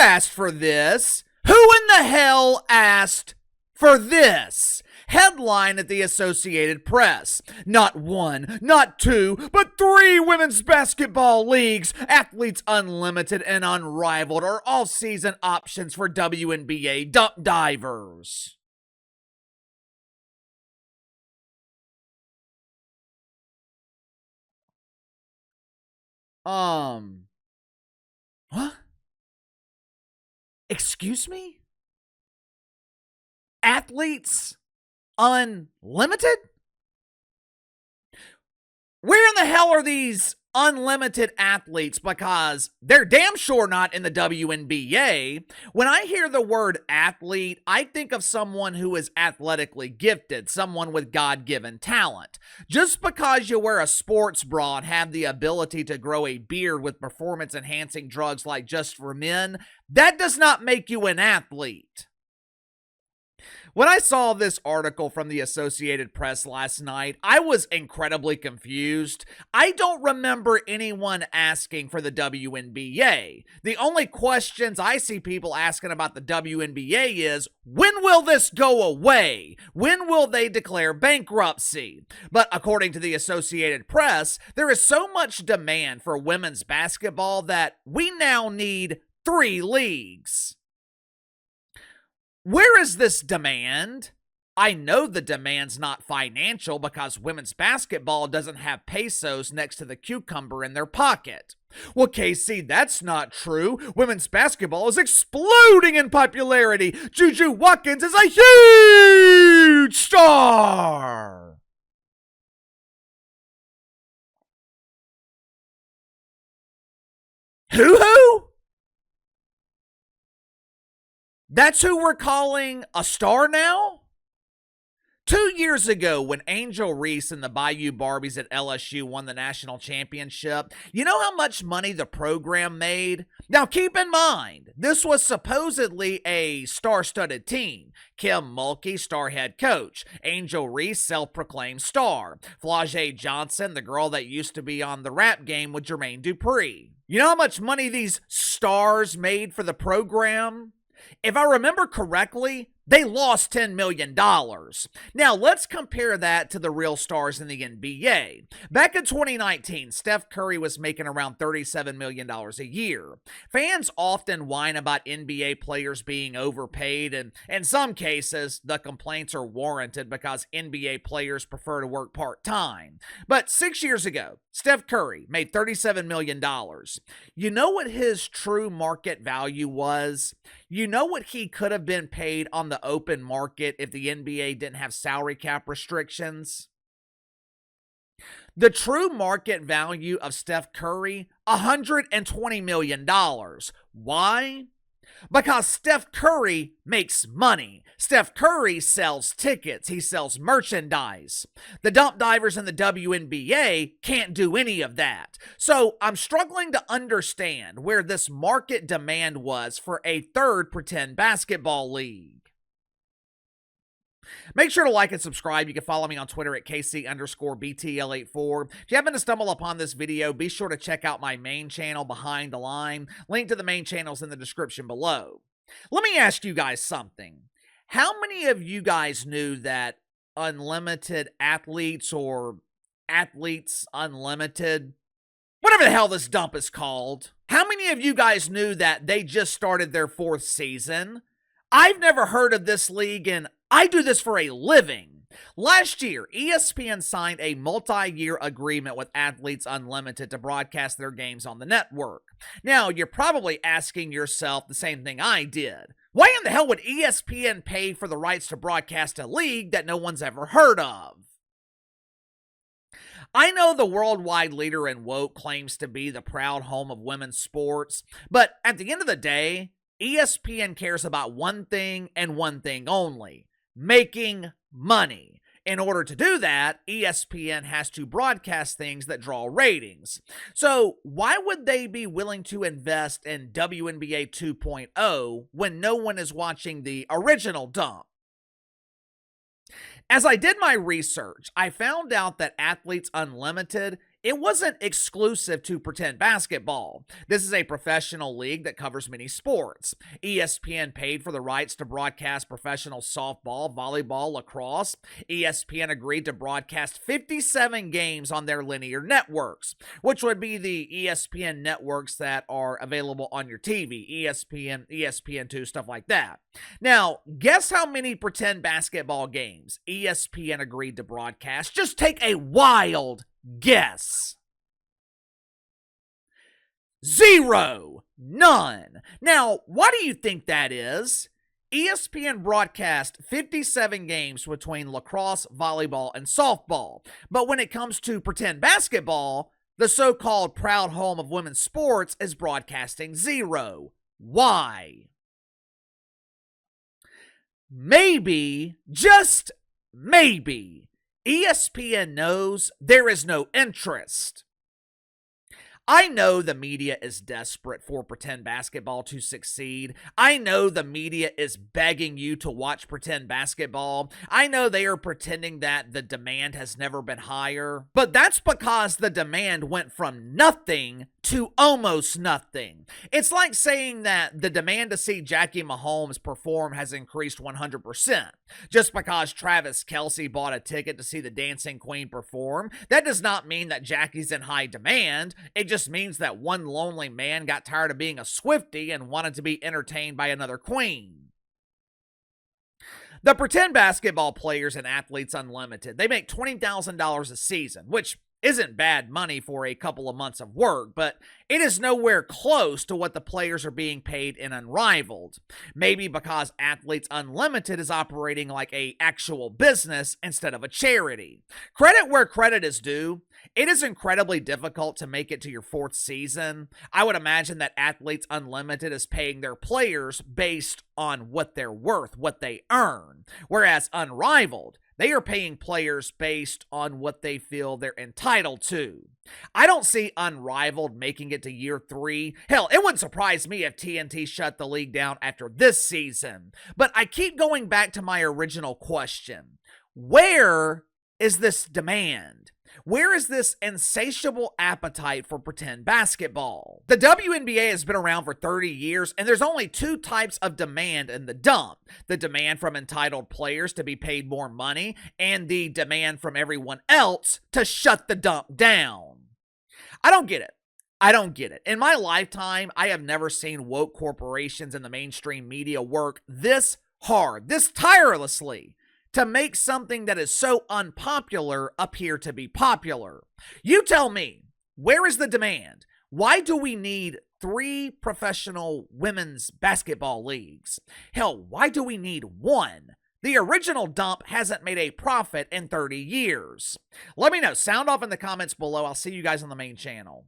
asked for this? Who in the hell asked for this? Headline at the Associated Press. Not one, not two, but 3 women's basketball leagues, Athletes Unlimited and Unrivaled, are offseason options for WNBA dump divers. What? Excuse me? Athletes Unlimited? Where in the hell are these unlimited athletes? Because they're damn sure not in the WNBA. When I hear the word athlete, I think of someone who is athletically gifted, someone with God-given talent. Just because you wear a sports bra and have the ability to grow a beard with performance-enhancing drugs like Just for Men, that does not make you an athlete. When I saw this article from the Associated Press last night, I was incredibly confused. I don't remember anyone asking for the WNBA. The only questions I see people asking about the WNBA is, when will this go away? When will they declare bankruptcy? But according to the Associated Press, there is so much demand for women's basketball that we now need 3 leagues. Where is this demand? I know the demand's not financial because women's basketball doesn't have pesos next to the cucumber in their pocket. Well, KC, that's not true. Women's basketball is exploding in popularity. Juju Watkins is a huge star. Who? That's who we're calling a star now? 2 years ago, when Angel Reese and the Bayou Barbies at LSU won the national championship, you know how much money the program made? Now keep in mind, this was supposedly a star-studded team. Kim Mulkey, star head coach. Angel Reese, self-proclaimed star. Flau'jae Johnson, the girl that used to be on the rap game with Jermaine Dupri. You know how much money these stars made for the program? If I remember correctly, they lost $10 million. Now, let's compare that to the real stars in the NBA. Back in 2019, Steph Curry was making around $37 million a year. Fans often whine about NBA players being overpaid, and in some cases, the complaints are warranted because NBA players prefer to work part-time. But 6 years ago, Steph Curry made $37 million. You know what his true market value was? You know what he could have been paid on the open market if the NBA didn't have salary cap restrictions? The true market value of Steph Curry, $120 million. Why? Because Steph Curry makes money. Steph Curry sells tickets. He sells merchandise. The dump divers in the WNBA can't do any of that. So I'm struggling to understand where this market demand was for a third pretend basketball league. Make sure to like and subscribe. You can follow me on Twitter at KC_BTL84. If you happen to stumble upon this video, be sure to check out my main channel, Behind the Line. Link to the main channels in the description below. Let me ask you guys something. How many of you guys knew that Unlimited Athletes or Athletes Unlimited, whatever the hell this dump is called, how many of you guys knew that they just started their 4th season? I've never heard of this league, and I do this for a living. Last year, ESPN signed a multi-year agreement with Athletes Unlimited to broadcast their games on the network. Now, you're probably asking yourself the same thing I did. Why in the hell would ESPN pay for the rights to broadcast a league that no one's ever heard of? I know the worldwide leader in woke claims to be the proud home of women's sports, but at the end of the day, ESPN cares about one thing and one thing only: making money. In order to do that, ESPN has to broadcast things that draw ratings. So why would they be willing to invest in WNBA 2.0 when no one is watching the original dump? As I did my research, I found out that Athletes Unlimited it wasn't exclusive to Pretend Basketball. This is a professional league that covers many sports. ESPN paid for the rights to broadcast professional softball, volleyball, lacrosse. ESPN agreed to broadcast 57 games on their linear networks, which would be the ESPN networks that are available on your TV, ESPN, ESPN2, stuff like that. Now, guess how many Pretend Basketball games ESPN agreed to broadcast? Just take a wild guess. 0. None. Now, why do you think that is? ESPN broadcast 57 games between lacrosse, volleyball, and softball. But when it comes to Pretend Basketball, the so-called proud home of women's sports is broadcasting 0. Why? Maybe, just maybe, ESPN knows there is no interest. I know the media is desperate for Pretend Basketball to succeed. I know the media is begging you to watch Pretend Basketball. I know they are pretending that the demand has never been higher. But that's because the demand went from nothing to almost nothing. It's like saying that the demand to see Jackie Mahomes perform has increased 100%. Just because Travis Kelce bought a ticket to see the Dancing Queen perform, that does not mean that Jackie's in high demand. It just means that one lonely man got tired of being a Swiftie and wanted to be entertained by another queen. The Pretend Basketball players and Athletes Unlimited, they make $20,000 a season, which isn't bad money for a couple of months of work, but it is nowhere close to what the players are being paid in Unrivaled. Maybe because Athletes Unlimited is operating like an actual business instead of a charity. Credit where credit is due. It is incredibly difficult to make it to your 4th season. I would imagine that Athletes Unlimited is paying their players based on what they're worth, what they earn. Whereas Unrivaled, they are paying players based on what they feel they're entitled to. I don't see Unrivaled making it to year 3. Hell, it wouldn't surprise me if TNT shut the league down after this season. But I keep going back to my original question. Where is this demand? Where is this insatiable appetite for Pretend Basketball? The WNBA has been around for 30 years, and there's only 2 types of demand in the dump. The demand from entitled players to be paid more money, and the demand from everyone else to shut the dump down. I don't get it. I don't get it. In my lifetime, I have never seen woke corporations in the mainstream media work this hard, this tirelessly, to make something that is so unpopular appear to be popular. You tell me, where is the demand? Why do we need 3 professional women's basketball leagues? Hell, why do we need 1? The original dump hasn't made a profit in 30 years. Let me know. Sound off in the comments below. I'll see you guys on the main channel.